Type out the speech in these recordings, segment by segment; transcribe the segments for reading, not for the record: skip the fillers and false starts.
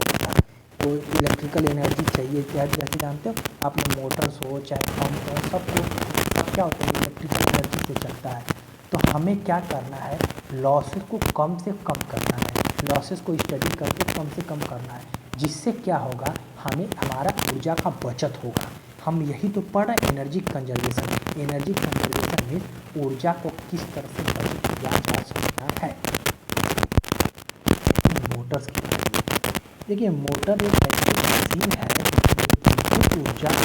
चलेगा। तो electrical energy चाहिए क्या, जैसे जानते हो आपने मोटर्स हो चाहे पंप हो, सब क्या होता है इलेक्ट्रिकल एनर्जी से चलता है। तो हमें क्या करना है, लॉसेस को कम से कम करना है, लॉसेस को स्टडी करके कम से कम करना है, जिससे क्या होगा हमें हमारा ऊर्जा का बचत होगा। हम यही तो पढ़ रहे हैं एनर्जी कंजर्वेशन। एनर्जी कंजर्वेशन में ऊर्जा को किस तरह से बचत किया जा सकता है। मोटर्स की देखिए, मोटर एक ऐसी मशीन है जो विद्युत ऊर्जा को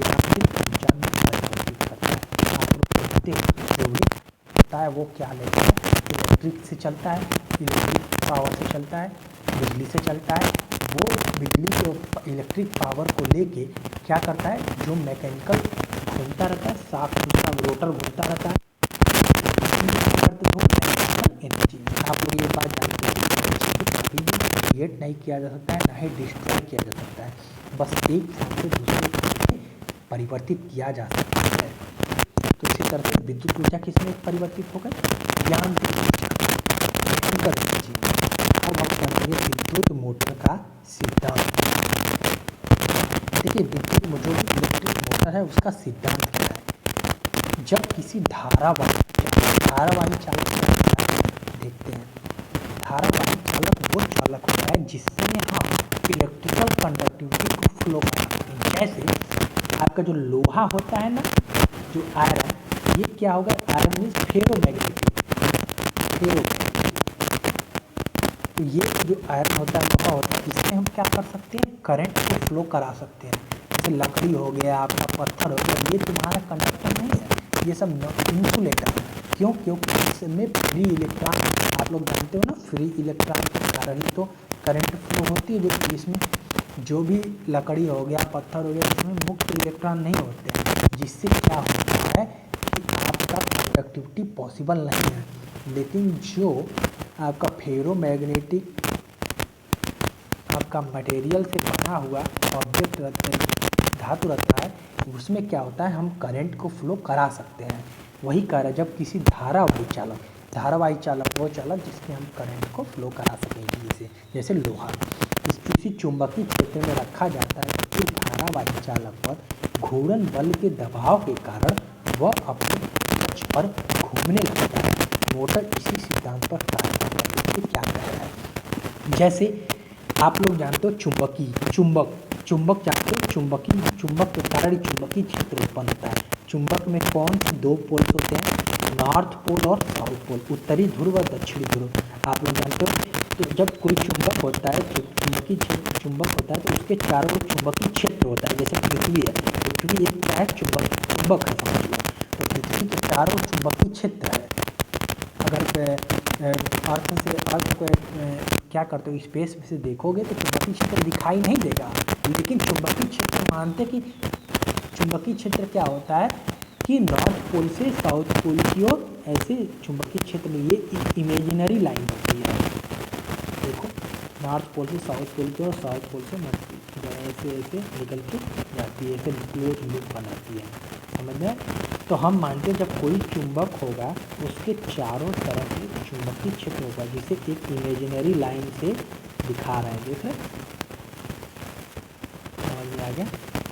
यांत्रिक ऊर्जा में परिवर्तित करता है। आप लोग देखते हैं जो भी होता है वो क्या लेता है, इलेक्ट्रिक से चलता है, इलेक्ट्रिक पावर से चलता है, बिजली से चलता है। वो बिजली को इलेक्ट्रिक पावर को लेके क्या करता है, जो मैकेनिकल घूमता रहता है, साफ सुथरा रोटर घूमता रहता है, एनर्जी। आप लोग ये बात जानते हैं कभी भी क्रिएट नहीं किया जा सकता है, ना ही डिस्ट्रॉय किया जा सकता है, बस एक स्थान से दूसरे में परिवर्तित किया जा सकता है। तो इसी तरह से विद्युत ऊर्जा किसमें परिवर्तित हो गई, यांत्रिक ऊर्जा। अब हम करेंगे विद्युत मोटर का सिद्धांत। देखिए विद्युत जो इलेक्ट्रिक मोटर है उसका सिद्धांत क्या है। जब किसी धारावाही चालक देखते हैं, धारावाही चालक वो चालक होता है जिसमें हम इलेक्ट्रिकल कंडक्टिविटी को फ्लो कर सकते हैं। जैसे आपका जो लोहा होता है ना, जो आयरन, ये क्या होगा, आयरन मीन्स फेरोमैग्नेटिक, तो ये जो आयरन होता है, लोहा होता है, इसमें हम क्या कर सकते हैं, करंट को फ्लो करा सकते हैं। जैसे लकड़ी हो गया, आपका पत्थर हो गया, ये तुम्हारा कंडक्टर नहीं है, ये सब इंसुलेटर है। क्यों, क्योंकि इसमें फ्री इलेक्ट्रॉन, आप लोग जानते हो ना, फ्री इलेक्ट्रॉन के कारण ही तो करंट फ्लो होती है। जो इसमें जो भी लकड़ी हो गया, पत्थर हो गया, इसमें मुक्त इलेक्ट्रॉन नहीं होते हैं, जिससे क्या होता है कि आपका कंडक्टिविटी पॉसिबल नहीं है। लेकिन जो आपका फेरोमैग्नेटिक आपका मटेरियल से बना हुआ ऑब्जेक्ट रहता है, धातु रहता है, उसमें क्या होता है, हम करंट को फ्लो करा सकते हैं। वही कार्य जब किसी धारावाही चालक वो चालक जिसके हम करंट को फ्लो करा सकेंगे, जैसे लोहा किसी चुंबकीय क्षेत्र में रखा जाता है, तो इस धारावाही चालक पर घूर्णन बल के दबाव के कारण वह अपने अक्ष पर घूमने लगता है। मोटर इसी सिद्धांत पर कार्य करता है। देखिए क्या कह रहा है, जैसे आप लोग जानते हो चुंबक जानते हो, चुंबक के कारण चुंबकीय क्षेत्र उत्पन्न होता है। चुंबक में कौन से दो पोल्स होते हैं, नॉर्थ पोल और साउथ पोल, उत्तरी ध्रुव और दक्षिणी ध्रुव, आप लोग जानते हो। तो जब कोई चुंबक होता है, चुंबकीय चुंबक होता है, तो उसके चारों ओर चुंबकीय क्षेत्र होता है। जैसे पृथ्वी है, पृथ्वी एक क्या है, चुंबक है, समझ लो। तो पृथ्वी के चारों ओर चुंबकीय क्षेत्र है। अगर अर्थ को क्या करते हो, स्पेस में से देखोगे तो चुंबकीय क्षेत्र दिखाई नहीं देगा, लेकिन चुंबकीय क्षेत्र मानते कि चुंबकीय क्षेत्र क्या होता है कि नॉर्थ पोल से साउथ पोल की ओर ऐसे चुंबकीय क्षेत्र में ये इमेजिनरी लाइन होती है। देखो नॉर्थ पोल से साउथ पोल की ओर, साउथ पोल से नॉर्थ पोल ऐसे निकल के जाती है, ऐसे क्लोज लूप बनाती है, समझ में। तो हम मानते हैं जब कोई चुंबक होगा उसके चारों तरफ एक चुंबकीय क्षेत्र होगा, जिसे एक इमेजिनरी लाइन से दिखा रहा है। देख रहे, समझ में आ गया,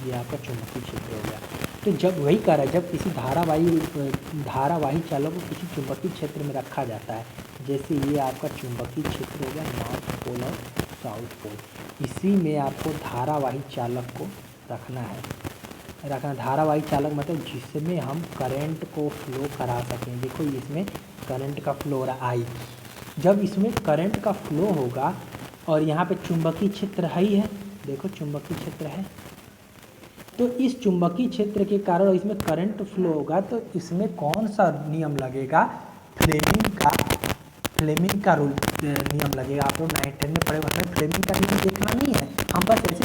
ये आपका चुंबकीय क्षेत्र हो गया। तो जब वही कर रहा है, जब किसी धारावाही चालक को किसी चुंबकीय क्षेत्र में रखा जाता है, जैसे ये आपका चुंबकीय क्षेत्र हो गया नॉर्थ पोल और साउथ पोल, इसी में आपको धारावाही चालक को रखना है। धारावाही चालक मतलब जिसमें हम करंट को फ्लो करा सकें। देखो इसमें करंट का फ्लो हो रहा आई, जब इसमें करंट का फ्लो होगा और यहाँ पे चुंबकीय क्षेत्र है ही है, देखो चुंबकीय क्षेत्र है, तो इस चुंबकीय क्षेत्र के कारण इसमें करंट फ्लो होगा, तो इसमें कौन सा नियम लगेगा, फ्लेमिंग का रूल नियम लगेगा। आप लोग 9th 10 में पढ़े हुए हैं, फ्लेमिंग का नियम देखना नहीं है, हम बस ऐसे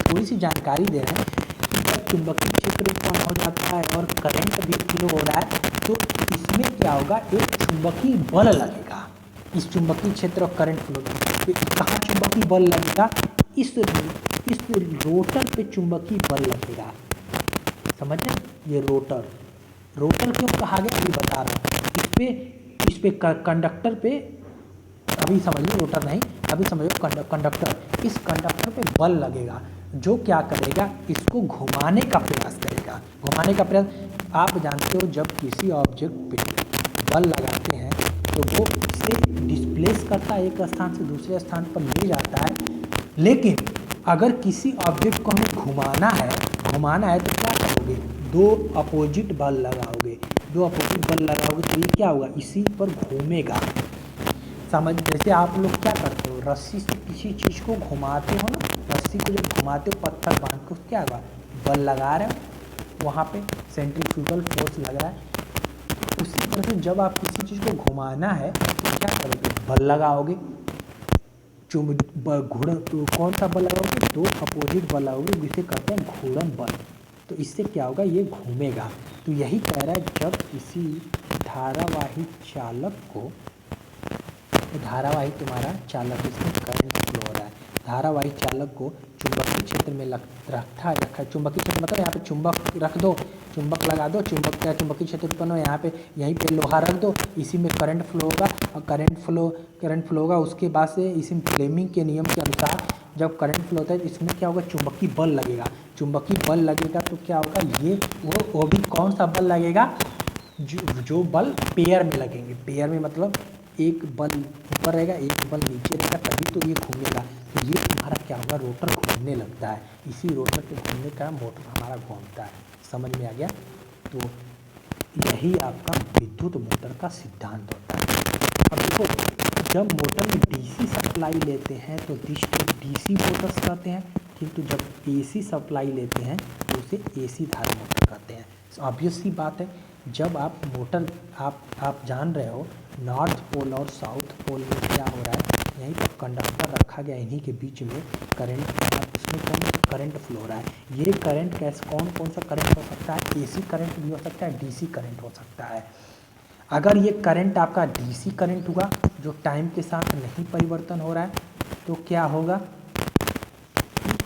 थोड़ी सी जानकारी दे रहे हैं कि जब चुंबकीय क्षेत्र उत्पन्न हो जाता है और करंट भी फ्लो हो रहा है, तो इसमें क्या होगा, एक चुंबकीय बल लगेगा। इस चुंबकीय क्षेत्र और करंट फ्लो कहाँ चुंबकीय बल लगेगा, इस रोटर पे चुंबकीय बल लगेगा, समझे। ये रोटर क्यों कहा गया अभी बता रहा हूँ। इस पे कंडक्टर पे, अभी समझिए रोटर नहीं, अभी समझो कंडक्टर, इस कंडक्टर पे बल लगेगा जो क्या करेगा, इसको घुमाने का प्रयास करेगा। घुमाने का प्रयास, आप जानते हो जब किसी ऑब्जेक्ट पे बल लगाते हैं तो वो इसे डिस्प्लेस करता है, एक स्थान से दूसरे स्थान पर ले जाता है। लेकिन अगर किसी ऑब्जेक्ट को हमें घुमाना है तो क्या करोगे, दो अपोजिट बल लगाओगे तो ये क्या होगा, इसी पर घूमेगा। समझ, जैसे आप लोग क्या करते हो, रस्सी से किसी चीज़ को घुमाते हो ना, रस्सी को जब घुमाते हो पत्थर बांध को, क्या होगा, बल लगा रहे हो, वहाँ पे सेंट्रीफ्यूगल फोर्स लग रहा है। उसी तरह से जब आप किसी चीज़ को घुमाना है तो क्या करोगे, बल लगाओगे। घूर्णन, तो कौन सा बल लगाओगे, दो अपोजिट बल लगाओगे जिसे कहते हैं घूर्णन बल। तो इससे क्या होगा, ये घूमेगा। तो यही कह रहा है, जब किसी धारावाही चालक को, धारावाही तुम्हारा चालक, इसमें करंट फ्लो हो रहा है, धारावाही चालक को चुंबकीय क्षेत्र में रखा है। चुंबकीय क्षेत्र मतलब यहाँ पे चुंबक रख दो, चुंबक लगा दो, चुंबकीय क्षेत्र उत्पन्न हो, यहाँ पे यहीं पे लोहा रख दो, इसी में करंट फ्लो होगा। और करंट फ्लो होगा, उसके बाद से इसी फ्लेमिंग के नियम के अनुसार जब करंट फ्लो होता है तो इसमें क्या होगा, चुंबकीय बल लगेगा। चुंबकीय बल लगेगा तो क्या होगा, ये वो भी कौन सा बल लगेगा, जो बल पेयर में लगेंगे। पेयर में मतलब एक बल ऊपर रहेगा, एक बल नीचे रहेगा, तभी तो ये घूमेगा। तो ये हमारा क्या होगा, रोटर घूमने लगता है। इसी रोटर के घूमने का मोटर हमारा घूमता है। समझ में आ गया। तो यही आपका विद्युत मोटर का सिद्धांत होता है। अब देखो, जब मोटर में डीसी सप्लाई लेते हैं तो डीसी मोटर्स कहते हैं, किंतु जब एसी सप्लाई लेते हैं तो उसे एसी धारा मोटर कहते हैं। ऑब्वियस सी बात है, जब आप मोटर, आप जान रहे हो नॉर्थ पोल और साउथ पोल में क्या हो रहा है, यहीं पर कंडक्टर रखा गया, इन्हीं के बीच में करंट, इसमें करंट फ्लो हो रहा है। ये करंट कैसे, कौन सा करंट हो सकता है, एसी करंट भी हो सकता है, डीसी करंट हो सकता है। अगर ये करंट आपका डीसी करंट हुआ जो टाइम के साथ नहीं परिवर्तन हो रहा है, तो क्या होगा,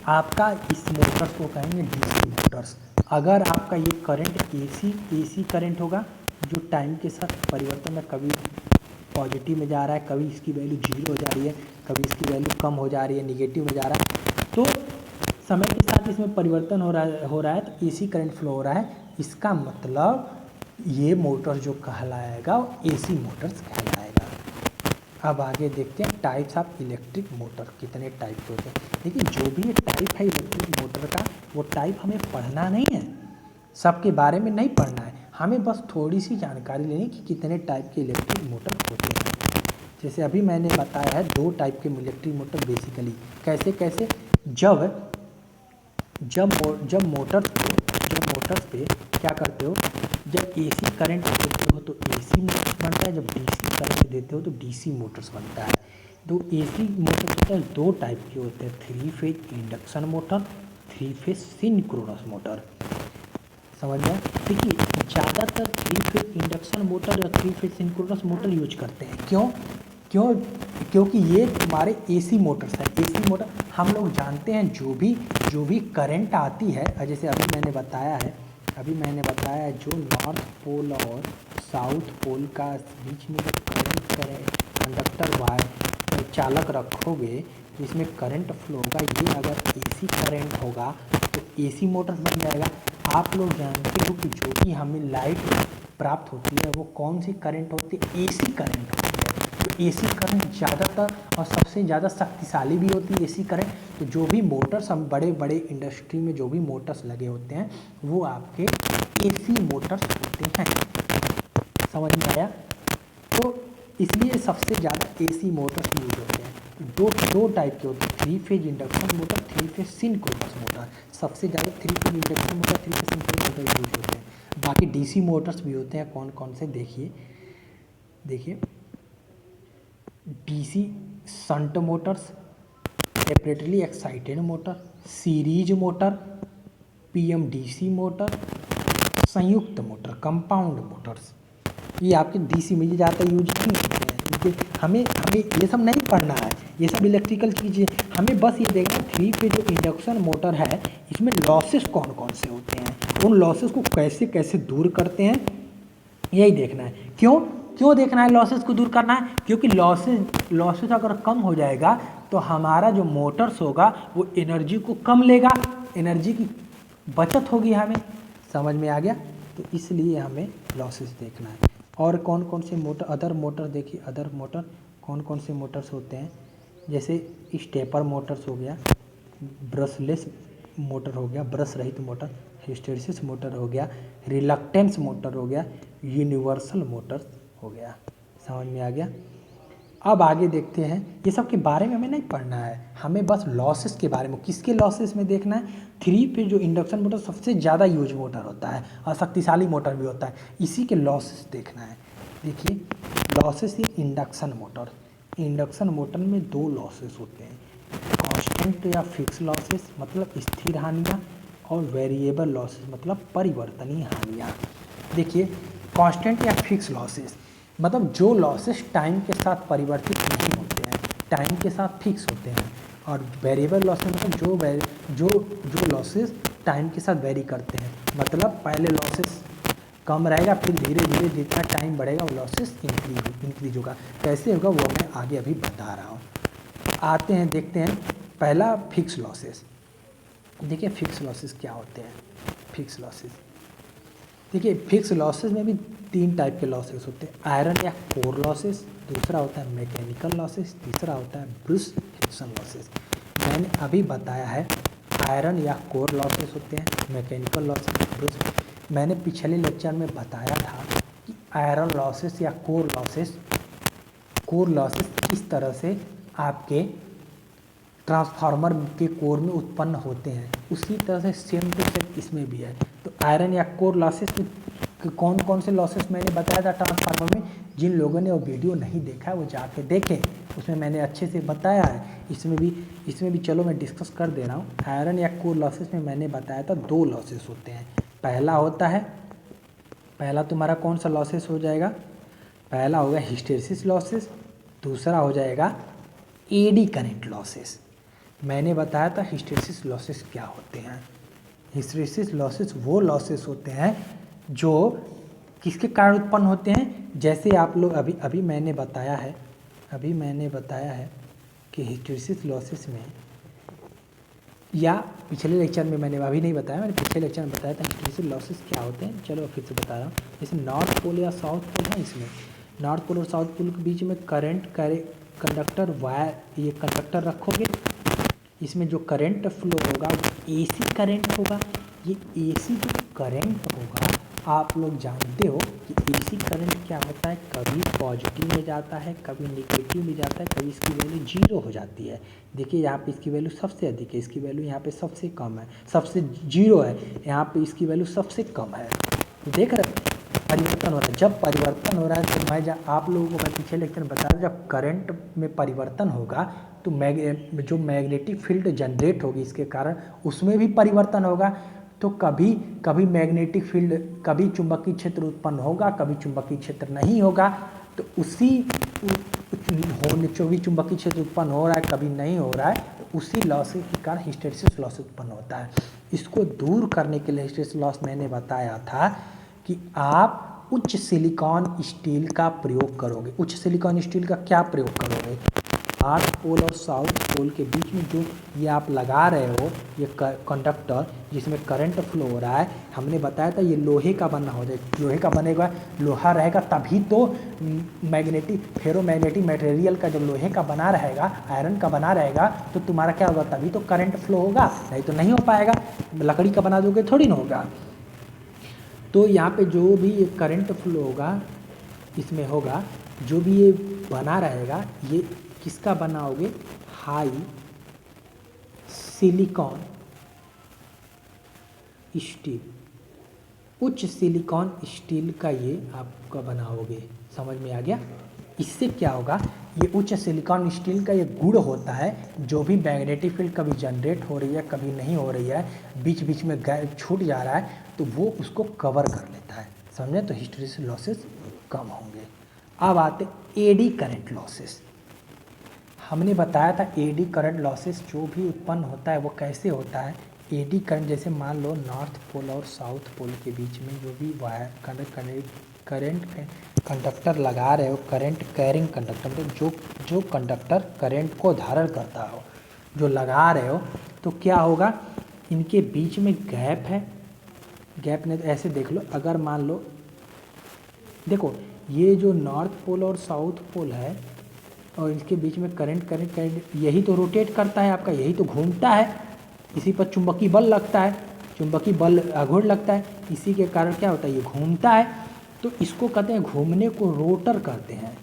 आपका इस मोटर्स को कहेंगे डीसी मोटर्स। अगर आपका ये करंट एसी करंट होगा जो टाइम के साथ परिवर्तन में कभी पॉजिटिव में जा रहा है, कभी इसकी वैल्यू 0 हो जा रही है, कभी इसकी वैल्यू कम हो जा रही है, निगेटिव में जा रहा है, तो समय के साथ इसमें परिवर्तन हो रहा है तो एसी करंट फ्लो हो रहा है। इसका मतलब ये मोटर जो कहलाएगा वो एसी मोटर्स कहलाएगा। अब आगे देखते हैं टाइप्स ऑफ इलेक्ट्रिक मोटर, कितने टाइप के होते हैं। देखिए, जो भी टाइप है इलेक्ट्रिक मोटर का, वो टाइप हमें पढ़ना नहीं है, सबके बारे में नहीं पढ़ना है, हमें बस थोड़ी सी जानकारी लेनी कि कितने टाइप के इलेक्ट्रिक मोटर होते हैं। जैसे अभी मैंने बताया है 2 टाइप के इलेक्ट्रिक मोटर बेसिकली। कैसे, जब मोटर्स पे क्या करते हो, जब एसी करंट देते हो तो एसी मोटर्स बनता है, जब डीसी करंट देते हो तो डीसी मोटर्स बनता है। तो एसी मोटर्स 2 टाइप के होते हैं, 3 phase induction motor, 3 phase synchronous motor. समझ में। देखिए, ज़्यादातर 3 फेज इंडक्शन मोटर या 3 फेज सिंक्रोनस मोटर यूज करते हैं। क्योंकि ये तुम्हारे एसी मोटर्स हैं। एसी मोटर हम लोग जानते हैं, जो भी करंट आती है, जैसे अभी मैंने बताया है जो नॉर्थ पोल और साउथ पोल का बीच में जो करंट कंडक्टर वायर चालक रखोगे तो इसमें करंट फ्लो होगा। ये अगर एसी करंट होगा तो एसी मोटर्स बन जाएगा। आप लोग जानते हो कि जो भी हमें लाइट प्राप्त होती है वो कौन सी करंट होती है, एसी करंट होती है। तो एसी करंट ज़्यादातर और सबसे ज़्यादा शक्तिशाली भी होती है एसी करंट। तो जो भी मोटर्स, हम बड़े इंडस्ट्री में जो भी मोटर्स लगे होते हैं वो आपके एसी मोटर्स होते हैं। समझ में आया। तो इसलिए सबसे ज़्यादा एसी मोटर्स यूज होते हैं। दो टाइप के होते हैं, 3 phase induction motor, 3 phase synchronous motor. सबसे ज़्यादा 3 phase induction motor, 3 phase synchronous motor use होते हैं। बाकी डीसी मोटर्स भी होते हैं, कौन से देखिए DC shunt Motors, separately excited motor, series motor, PMDC motor, संयुक्त मोटर, कंपाउंड मोटर्स। ये आपके डीसी में ज़्यादा यूज नहीं होते हैं, क्योंकि हमें ये सब नहीं पढ़ना है, ये सब इलेक्ट्रिकल चीज़ें। हमें बस ये देखना 3 फेज जो इंडक्शन मोटर है इसमें लॉसेस कौन से होते हैं, उन लॉसेस को कैसे दूर करते हैं, यही देखना है। क्यों देखना है लॉसेस को दूर करना है, क्योंकि लॉसेस अगर कम हो जाएगा तो हमारा जो मोटर्स होगा वो एनर्जी को कम लेगा, एनर्जी की बचत होगी हमें। समझ में आ गया? तो इसलिए हमें लॉसेस देखना है। और कौन कौन से मोटर, अदर मोटर देखिए, अदर मोटर कौन कौन से मोटर्स होते हैं, जैसे स्टेपर मोटर्स हो गया, ब्रशलेस मोटर हो गया, ब्रश रहित मोटर, हिस्टेरिसिस मोटर हो गया, रिलक्टेंस मोटर हो गया, यूनिवर्सल मोटर हो गया। समझ में आ गया? अब आगे देखते हैं, ये सब के बारे में हमें नहीं पढ़ना है, हमें बस लॉसेस के बारे में, किसके लॉसेस में देखना है। 3 फेज जो इंडक्शन मोटर सबसे ज़्यादा यूज मोटर होता है और शक्तिशाली मोटर भी होता है, इसी के लॉसेस देखना है। देखिए losses in induction motor, induction motor में 2 लॉसेस होते हैं, कांस्टेंट या फिक्स लॉसेस मतलब स्थिर हानियाँ, और वेरिएबल लॉसेस मतलब परिवर्तनीय हानियाँ। देखिए कांस्टेंट या फिक्स लॉसेस मतलब जो लॉसेस टाइम के साथ परिवर्तित नहीं होते हैं, टाइम के साथ फिक्स होते हैं, और वेरिएबल लॉसेस मतलब जो लॉसेस टाइम के साथ वेरी करते हैं, मतलब पहले लॉसेस कम रहेगा, फिर धीरे धीरे जितना टाइम बढ़ेगा वो लॉसेस इंक्रीज होगा। कैसे होगा वो मैं आगे अभी बता रहा हूँ। आते हैं देखते हैं, पहला फिक्स लॉसेस। देखिए फिक्स लॉसेस क्या होते हैं। फिक्स लॉसेस देखिए, फिक्स लॉसेस में भी 3 टाइप के लॉसेस होते हैं, आयरन या कोर लॉसेस, दूसरा होता है मैकेनिकल लॉसेस, तीसरा होता है ब्रूस फ्रिक्शन लॉसेस। मैंने अभी बताया है आयरन या कोर लॉसेस होते हैं, मैकेनिकल लॉसेस, ब्रूस। मैंने पिछले लेक्चर में बताया था कि आयरन लॉसेस या कोर लॉसेस किस तरह से आपके ट्रांसफार्मर के कोर में उत्पन्न होते हैं, उसी तरह से सेम टू सेम इसमें भी है। तो आयरन या कोर लॉसेस कौन कौन से लॉसेस मैंने बताया था ट्रांसफार्मर में, जिन लोगों ने वो वीडियो नहीं देखा है वो जाके देखें, उसमें मैंने अच्छे से बताया है। इसमें भी चलो मैं डिस्कस कर दे रहा हूँ। आयरन या कोर लॉसेस में मैंने बताया था 2 लॉसेस होते हैं। पहला तुम्हारा कौन सा लॉसेस हो जाएगा, पहला होगा हिस्टेरिसिस लॉसेस, दूसरा हो जाएगा एडी करंट लॉसेस। मैंने बताया था हिस्टेरिसिस लॉसेस क्या होते हैं। हिस्टेरिसिस लॉसेस वो लॉसेस होते हैं जो किसके कारण उत्पन्न होते हैं, जैसे आप लोग अभी मैंने बताया है कि हिस्टेरिसिस लॉसेस में, या पिछले लेक्चर में मैंने अभी नहीं बताया, मैंने पिछले लेक्चर में बताया था हिस्टेरिसिस लॉसेस क्या होते हैं। चलो फिर से बता रहा हूँ। जैसे नॉर्थ पोल या साउथ पोल है, इसमें नॉर्थ पोल और साउथ पोल के बीच में कंडक्टर वायर, ये कंडक्टर रखोगे, इसमें जो करंट फ्लो होगा वो एसी करंट होगा। ये एसी जो करंट होगा, आप लोग जानते हो कि एसी करंट क्या होता है, कभी पॉजिटिव में जाता है, कभी नेगेटिव में जाता है, कभी इसकी वैल्यू 0 हो जाती है। देखिए यहाँ पे इसकी वैल्यू सबसे अधिक है, इसकी वैल्यू यहाँ पे सबसे कम है, सबसे 0 है, यहाँ पे इसकी वैल्यू सबसे कम है। देख रहे परिवर्तन हो रहा है। जब परिवर्तन हो रहा है तो आप लोगों को मैं पिछले लेक्चर में बताया, जब करंट में परिवर्तन होगा तो जो मैग्नेटिक फील्ड जनरेट होगी इसके कारण, उसमें भी परिवर्तन होगा। तो कभी मैग्नेटिक फील्ड, कभी चुंबकीय क्षेत्र उत्पन्न होगा, कभी चुंबकीय क्षेत्र नहीं होगा। तो जो भी चुंबकीय क्षेत्र उत्पन्न हो रहा है, कभी नहीं हो रहा है, तो उसी लॉस के कारण हिस्टेरिसिस लॉस उत्पन्न होता है। इसको दूर करने के लिए हिस्टेरिसिस लॉस मैंने बताया था कि आप उच्च सिलिकॉन स्टील का प्रयोग करोगे। उच्च सिलिकॉन स्टील का क्या प्रयोग करोगे, नॉर्थ पोल और साउथ पोल के बीच में जो ये आप लगा रहे हो, ये कंडक्टर जिसमें करंट फ्लो हो रहा है, हमने बताया था ये लोहे का बना हो जाए, लोहे का बनेगा, लोहा रहेगा तभी तो फेरोमैग्नेटिक मटेरियल का जब लोहे का बना रहेगा, आयरन का बना रहेगा, तो तुम्हारा क्या होगा, तभी तो करंट फ्लो होगा, नहीं तो नहीं हो पाएगा। लकड़ी का बना दोगे थोड़ी ना होगा। तो यहाँ पे जो भी ये करंट फ्लो होगा इसमें होगा, जो भी ये बना रहेगा, ये किसका बनाओगे, हाई सिलिकॉन स्टील, उच्च सिलिकॉन स्टील का ये आपका बनाओगे। समझ में आ गया? इससे क्या होगा, ये उच्च सिलिकॉन स्टील का ये गुण होता है, जो भी मैग्नेटिक फील्ड कभी जनरेट हो रही है, कभी नहीं हो रही है, बीच बीच में छूट जा रहा है, तो वो उसको कवर कर लेता है। समझे? तो हिस्टेरिसिस लॉसेस कम होंगे। अब आते एडी करंट लॉसेस। हमने बताया था एडी करंट लॉसेस जो भी उत्पन्न होता है वो कैसे होता है। एडी करंट जैसे मान लो नॉर्थ पोल और साउथ पोल के बीच में जो भी वायर करंट कंडक्टर लगा रहे हो, करंट कैरिंग कंडक्टर मतलब जो कंडक्टर करंट को धारण करता हो, जो लगा रहे हो, तो क्या होगा, इनके बीच में गैप है। गैप नहीं तो ऐसे देख लो, अगर मान लो देखो ये जो नॉर्थ पोल और साउथ पोल है और इसके बीच में करंट यही तो रोटेट करता है आपका, यही तो घूमता है, इसी पर चुंबकीय बल लगता है, चुंबकीय बल आघूर्ण लगता है, इसी के कारण क्या होता है, ये घूमता है। तो इसको कहते हैं, घूमने को रोटर कहते हैं।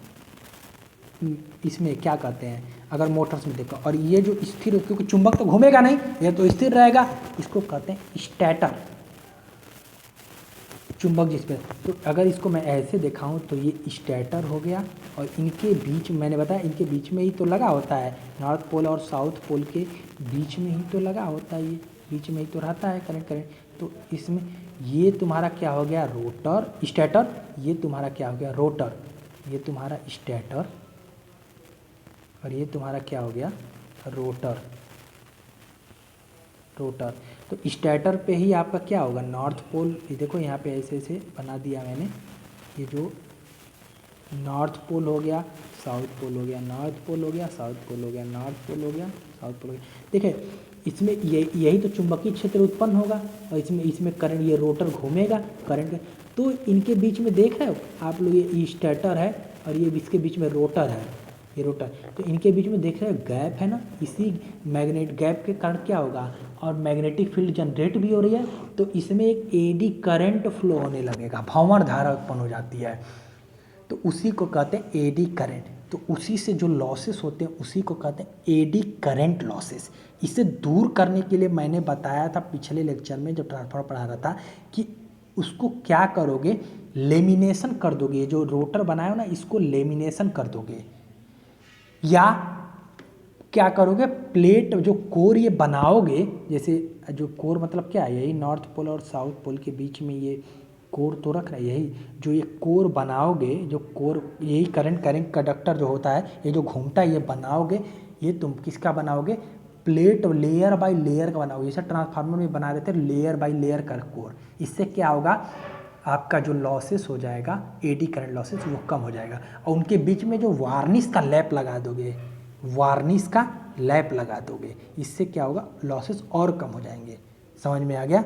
इसमें क्या कहते हैं, अगर मोटर्स में देखो, और ये जो स्थिर, क्योंकि चुंबक तो घूमेगा नहीं, ये तो स्थिर रहेगा, इसको कहते हैं स्टेटर, चुंबक जिस पे। तो अगर इसको मैं ऐसे दिखाऊं तो ये स्टेटर हो गया, और इनके बीच मैंने बताया इनके बीच में ही तो लगा होता है, नॉर्थ पोल और साउथ पोल के बीच में ही तो लगा होता है, ये बीच में ही तो रहता है करंट। तो इसमें ये तुम्हारा क्या हो गया, रोटर स्टेटर, ये तुम्हारा क्या हो गया, रोटर, ये तुम्हारा स्टेटर, और ये तुम्हारा क्या हो गया, रोटर। तो स्टेटर पे ही आपका क्या होगा, नॉर्थ पोल, ये देखो यहाँ पे ऐसे ऐसे बना दिया मैंने, ये जो नॉर्थ पोल हो गया, साउथ पोल हो गया, नॉर्थ पोल हो गया, साउथ पोल हो गया, नॉर्थ पोल हो गया, साउथ पोल हो गया। देखिए इसमें यही तो चुंबकीय क्षेत्र उत्पन्न होगा, और इसमें करंट, ये रोटर घूमेगा करंट। तो इनके बीच में देख रहे हो आप लोग, ये स्टेटर है और ये इसके बीच में रोटर है, ये रोटर। तो इनके बीच में देख रहे हो गैप है ना, इसी मैग्नेट गैप के कारण क्या होगा, और मैग्नेटिक फील्ड जनरेट भी हो रही है, तो इसमें एक एडी करंट फ्लो होने लगेगा, भंवर धारा उत्पन्न हो जाती है, तो उसी को कहते हैं एडी करंट। तो उसी से जो लॉसेस होते हैं उसी को कहते हैं एडी करंट लॉसेस। इसे दूर करने के लिए मैंने बताया था पिछले लेक्चर में जब ट्रांसफार्मर पढ़ा रहा था कि उसको क्या करोगे, लेमिनेशन कर दोगे, ये जो रोटर बनाया हो ना इसको लेमिनेशन कर दोगे, या क्या करोगे, प्लेट जो कोर ये बनाओगे, जैसे जो कोर मतलब क्या है, यही नॉर्थ पोल और साउथ पोल के बीच में ये कोर तो रख रहा है, यही जो ये कोर बनाओगे, जो कोर, यही करंट कंडक्टर जो होता है, ये जो घूमता है ये बनाओगे, ये तुम किसका बनाओगे, प्लेट लेयर बाय लेयर का बनाओगे, जैसे ट्रांसफार्मर में बना देते लेयर बाय लेयर का कोर। इससे क्या होगा, आपका जो लॉसेस हो जाएगा, एडी करंट लॉसेस, वो कम हो जाएगा। और उनके बीच में जो वार्निश का लैप लगा दोगे, वार्निश का लैप लगा दोगे, इससे क्या होगा, लॉसेस और कम हो जाएंगे। समझ में आ गया।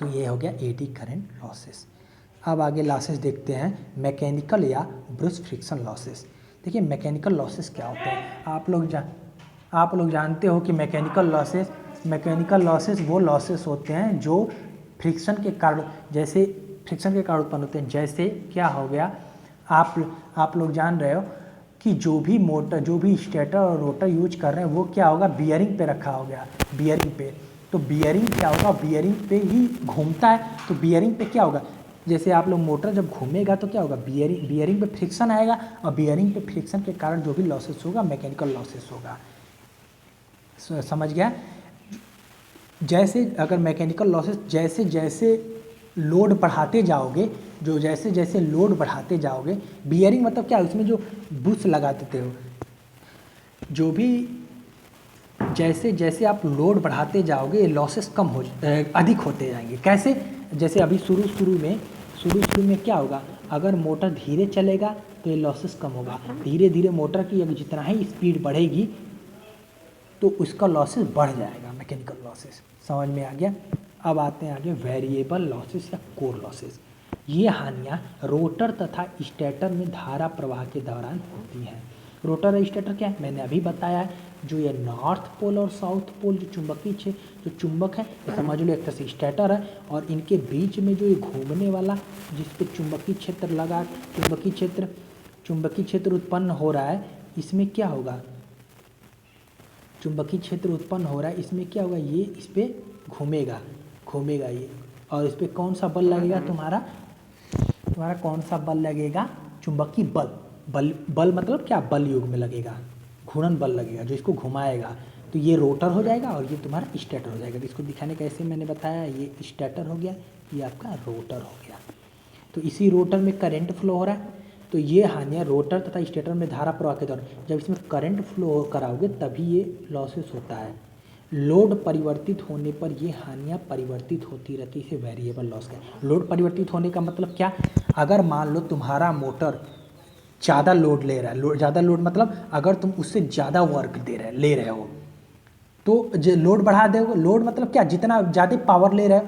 तो ये हो गया एडी करंट लॉसेस। अब आगे लॉसेस देखते हैं, मैकेनिकल या ब्रश फ्रिक्शन लॉसेस। देखिए मैकेनिकल लॉसेस क्या होते हैं, आप लोग जानते हो कि मैकेनिकल लॉसेस वो लॉसेस होते हैं जो फ्रिक्शन के कारण, जैसे फ्रिक्शन के कारण उत्पन्न होते हैं। जैसे क्या हो गया, आप लोग जान रहे हो कि जो भी मोटर, जो भी स्टेटर और रोटर यूज कर रहे हैं वो क्या होगा, बियरिंग पे रखा हो गया, बियरिंग पे। तो बियरिंग क्या होगा, बियरिंग पे ही घूमता है, तो बियरिंग पे क्या होगा, जैसे आप लोग मोटर जब घूमेगा तो क्या होगा, बियरिंग पे फ्रिक्शन आएगा, और बियरिंग पे फ्रिक्शन के कारण जो भी लॉसेस होगा मैकेनिकल लॉसेस होगा। समझ गया। जैसे अगर मैकेनिकल लॉसेस जैसे जैसे लोड बढ़ाते जाओगे, जो जैसे जैसे लोड बढ़ाते जाओगे, बियरिंग मतलब क्या है, उसमें जो बुश लगा देते हो, जो भी जैसे जैसे आप लोड बढ़ाते जाओगे लॉसेस अधिक होते जाएंगे। कैसे, जैसे अभी शुरू में क्या होगा, अगर मोटर धीरे चलेगा तो ये लॉसेस कम होगा, धीरे धीरे मोटर की अगर जितना ही स्पीड बढ़ेगी तो उसका लॉसेस बढ़ जाएगा, मैकेनिकल लॉसेस। समझ में आ गया। अब आते हैं आगे वेरिएबल लॉसेस या कोर लॉसेस। ये हानियाँ रोटर तथा स्टेटर में धारा प्रवाह के दौरान होती हैं। रोटर और स्टेटर क्या है, मैंने अभी बताया है, जो ये नॉर्थ पोल और साउथ पोल जो चुंबकीय क्षेत्र, जो चुंबक है, ये समझ लो एक तरह से स्टेटर है, और इनके बीच में जो ये घूमने वाला जिस पे चुंबकीय क्षेत्र लगा, चुंबकीय क्षेत्र उत्पन्न हो रहा है, इसमें क्या होगा, चुंबकीय क्षेत्र उत्पन्न हो रहा है, इसमें क्या होगा, ये इस पर घूमेगा ये, और इस पर कौन सा बल लगेगा, तुम्हारा कौन सा बल लगेगा, चुंबकीय बल मतलब क्या, बल युग में लगेगा, घूर्णन बल लगेगा जो इसको घुमाएगा। तो ये रोटर हो जाएगा और ये तुम्हारा स्टेटर हो जाएगा। तो इसको दिखाने का ऐसे मैंने बताया, ये स्टेटर हो गया, ये आपका रोटर हो गया। तो इसी रोटर में करंट फ्लो हो रहा है। तो ये हानियाँ रोटर तथा स्टेटर में धारा प्रवाह के दौरान, जब इसमें करंट फ्लो कराओगे तभी ये लॉसेस होता है। लोड परिवर्तित होने पर ये हानियाँ परिवर्तित होती रहती है, इसे वेरिएबल लॉस का। लोड परिवर्तित होने का मतलब क्या, अगर मान लो तुम्हारा मोटर ज़्यादा लोड ले रहा है, ज़्यादा लोड मतलब अगर तुम उससे ज़्यादा वर्क ले रहे हो तो लोड बढ़ा दोगे। लोड मतलब क्या, जितना ज़्यादा पावर ले रहे हो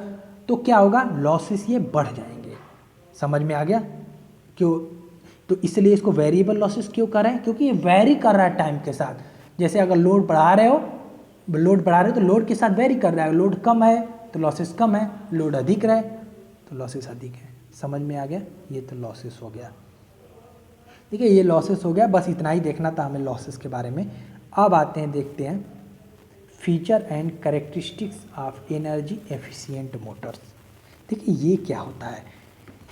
तो क्या होगा, लॉसेस ये बढ़ जाएंगे। समझ में आ गया क्यों? तो इसलिए इसको वेरिएबल लॉसेस क्यों कर रहे हैं, क्योंकि ये वेरी कर रहा है टाइम के साथ। जैसे अगर लोड बढ़ा रहे हो तो लोड के साथ वेरी कर रहा है। लोड कम है तो लॉसेस कम है, लोड अधिक रहे तो लॉसेस अधिक है। समझ में आ गया? ये तो लॉसेस हो गया। ठीक है, ये लॉसेस हो गया, बस इतना ही देखना था हमें लॉसेस के बारे में। अब आते हैं, देखते हैं feature and characteristics of energy efficient Motors. देखिए ये क्या होता है,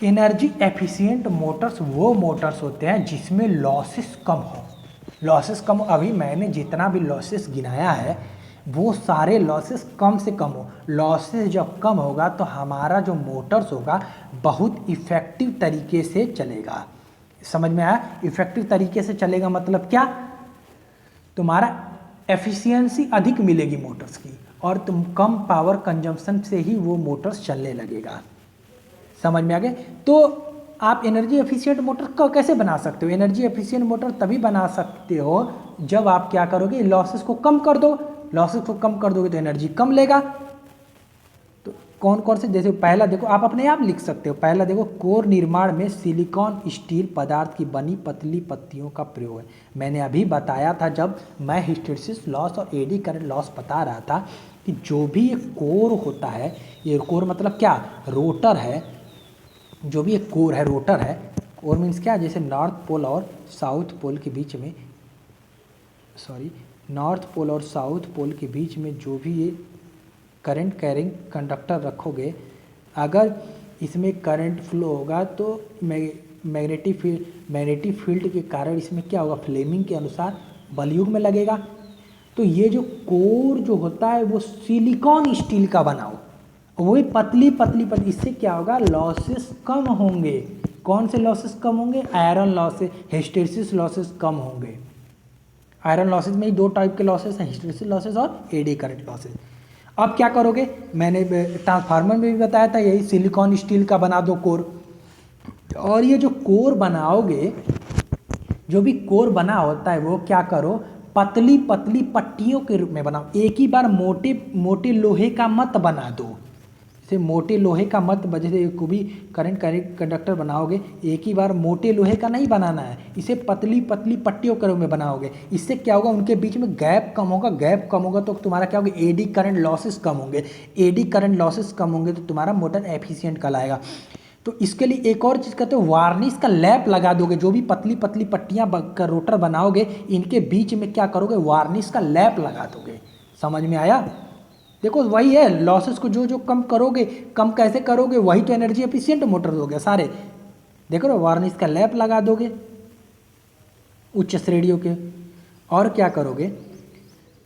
एनर्जी एफिशिएंट मोटर्स वो मोटर्स होते हैं जिसमें लॉसेस कम हो। लॉसेस कम, अभी मैंने जितना भी लॉसेस गिनाया है वो सारे लॉसेस कम से कम हो। लॉसेस जब कम होगा तो हमारा जो मोटर्स होगा बहुत इफ़ेक्टिव तरीके से चलेगा। समझ में आया? इफ़ेक्टिव तरीके से चलेगा मतलब क्या, तुम्हारा एफिशिएंसी अधिक मिलेगी मोटर्स की, और तुम कम पावर कंजम्पशन से ही वो मोटर्स चलने लगेगा। समझ में आ गया? तो आप एनर्जी एफिशिएंट मोटर का कैसे बना सकते हो? एनर्जी एफिशिएंट मोटर तभी बना सकते हो जब आप क्या करोगे, लॉसेस को कम कर दो। लॉसेस को कम कर दोगे तो एनर्जी कम लेगा। तो कौन कौन से, जैसे पहला देखो, आप अपने आप लिख सकते हो। पहला देखो, कोर निर्माण में सिलिकॉन स्टील पदार्थ की बनी पतली पत्तियों का प्रयोग है। मैंने अभी बताया था जब मैं हिस्टैरिसीस लॉस और एडी करंट लॉस बता रहा था कि जो भी ये कोर होता है, ये कोर मतलब क्या, रोटर है। जो भी एक कोर है, रोटर है। कोर मीन्स क्या, जैसे नॉर्थ पोल और साउथ पोल के बीच में, नॉर्थ पोल और साउथ पोल के बीच में जो भी ये करंट कैरिंग कंडक्टर रखोगे, अगर इसमें करंट फ्लो होगा तो मैग्नेटिक फील्ड के कारण इसमें क्या होगा, फ्लेमिंग के अनुसार बलयुग में लगेगा। तो ये जो कोर जो होता है वो सिलिकॉन स्टील का बना हो, वही पतली पतली पतली, इससे क्या होगा, लॉसेस कम होंगे। कौन से लॉसेस कम होंगे? आयरन लॉसेस, हिस्टैरिसीस लॉसेस कम होंगे। आयरन लॉसेस में ही दो टाइप के लॉसेस हैं, हिस्टैरिसीस लॉसेस और एडी करंट लॉसेस। अब क्या करोगे, मैंने ट्रांसफार्मर में भी बताया था, यही सिलिकॉन स्टील का बना दो कोर। और ये जो कोर बनाओगे, जो भी कोर बना होता है वो क्या करो, पतली पतली पट्टियों के रूप में बनाओ। एक ही बार मोटे मोटे लोहे का मत बना दो। जैसे मोटे लोहे का मत, जैसे कोई भी करंट कंडक्टर बनाओगे, एक ही बार मोटे लोहे का नहीं बनाना है, इसे पतली पतली पट्टियों के रूप में बनाओगे। इससे क्या होगा, उनके बीच में गैप कम होगा। गैप कम होगा तो तुम्हारा क्या होगा, एडी करंट लॉसेस कम होंगे। एडी करंट लॉसेस कम होंगे तो तुम्हारा मोटर एफिशिएंट कहलाएगा। तो इसके लिए एक और चीज़ कहते हो, वार्निश का लैप लगा दोगे। जो भी पतली पतली पट्टियाँ का रोटर बनाओगे, इनके बीच में क्या करोगे, वार्निश का लैप लगा दोगे। समझ में आया? देखो वही है, लॉसेस को जो जो कम करोगे, कम कैसे करोगे, वही तो एनर्जी एफिशिएंट मोटर हो गया सारे। देखो ना, वार्निश का लैप लगा दोगे उच्च श्रेणियों के। और क्या करोगे,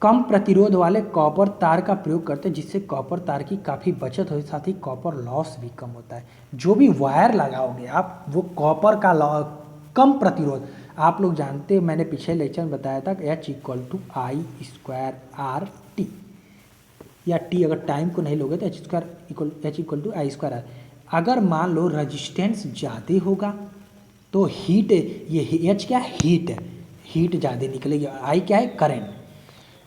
कम प्रतिरोध वाले कॉपर तार का प्रयोग करते हैं, जिससे कॉपर तार की काफ़ी बचत होती है, साथ ही कॉपर लॉस भी कम होता है। जो भी वायर लगाओगे आप, वो कॉपर का कम प्रतिरोध। आप लोग जानते हैं, मैंने पिछले लेक्चर में बताया था H=I²RT, या T अगर टाइम को नहीं लोगे तो H=I²R। अगर मान लो रजिस्टेंस ज़्यादा होगा तो हीट, ये H क्या है, हीट ज़्यादा निकलेगी। I क्या है, करंट।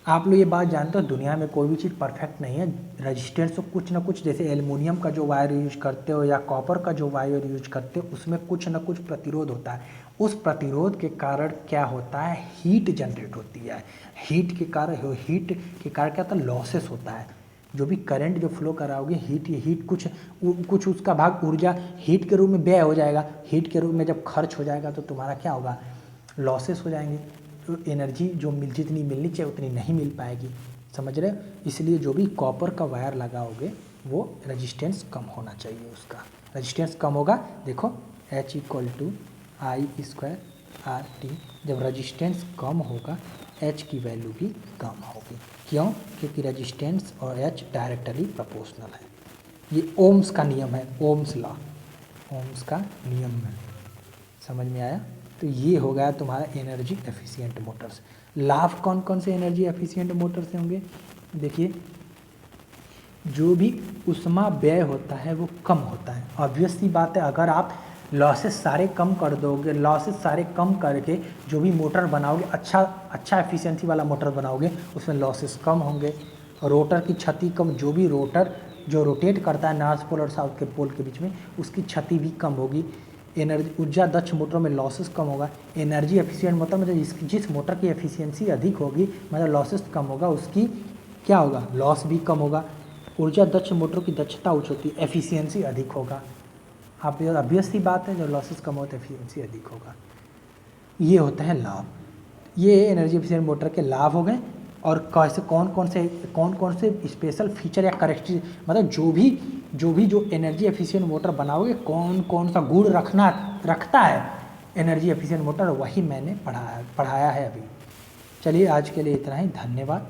आप लोग ये बात जानते हो, दुनिया में कोई भी चीज़ परफेक्ट नहीं है। रजिस्टेंस तो कुछ ना कुछ, जैसे एल्युमिनियम का जो वायर यूज करते हो या कॉपर का जो वायर यूज करते हो, उसमें कुछ ना कुछ प्रतिरोध होता है। उस प्रतिरोध के कारण क्या होता है, हीट जनरेट होती है। हीट के कारण क्या होता है, लॉसेस होता है। जो भी करंट जो फ्लो कराओगे, हीट कुछ उसका भाग ऊर्जा हीट के रूप में व्यय हो जाएगा। हीट के रूप में जब खर्च हो जाएगा तो तुम्हारा क्या होगा, लॉसेस हो जाएंगे। तो एनर्जी जो जितनी मिलनी चाहिए उतनी नहीं मिल पाएगी। समझ रहे हो? इसलिए जो भी कॉपर का वायर लगाओगे वो रजिस्टेंस कम होना चाहिए, उसका रजिस्टेंस कम होगा। देखो H=I²RT, जब रजिस्टेंस कम होगा H की वैल्यू भी कम होगी। क्यों? क्योंकि रजिस्टेंस और H डायरेक्टली प्रोपोर्शनल है। ये ओम्स का नियम है, ओम्स लॉ, ओम्स का नियम है। समझ में आया? तो ये हो गया तुम्हारा एनर्जी एफिशिएंट मोटर्स। लाभ कौन कौन से एनर्जी एफिशिएंट मोटर से होंगे? देखिए, जो भी ऊष्मा व्यय होता है वो कम होता है। ऑब्वियस सी बात है, अगर आप लॉसेस सारे कम कर दोगे, लॉसेस सारे कम करके जो भी मोटर बनाओगे, अच्छा एफिशिएंसी वाला मोटर बनाओगे, उसमें लॉसेस कम होंगे। रोटर की क्षति कम, जो भी रोटर जो रोटेट करता है नॉर्थ पोल और साउथ के पोल के बीच में, उसकी क्षति भी कम होगी। एनर्जी ऊर्जा दक्ष मोटरों में लॉसेस कम होगा। एनर्जी एफिशिएंट मोटर मतलब जिस मोटर की एफिशिएंसी अधिक होगी, मतलब लॉसेस कम होगा, उसकी क्या होगा, लॉस भी कम होगा। ऊर्जा दक्ष मोटरों की दक्षता उच्च होती है, एफिशिएंसी अधिक होगा। आप ऑब्वियस सी बात है, जब लॉसेस कम होते एफिशिएंसी अधिक होगा। ये होते हैं लाभ। ये एनर्जी एफिशिएंट मोटर के लाभ हो गए। और कैसे कौन कौन से स्पेशल फीचर या करेक्टरी, मतलब जो एनर्जी एफिशिएंट मोटर बनाओगे, कौन कौन सा गुण रखता है एनर्जी एफिशिएंट मोटर, वही मैंने पढ़ाया है अभी। चलिए, आज के लिए इतना ही। धन्यवाद।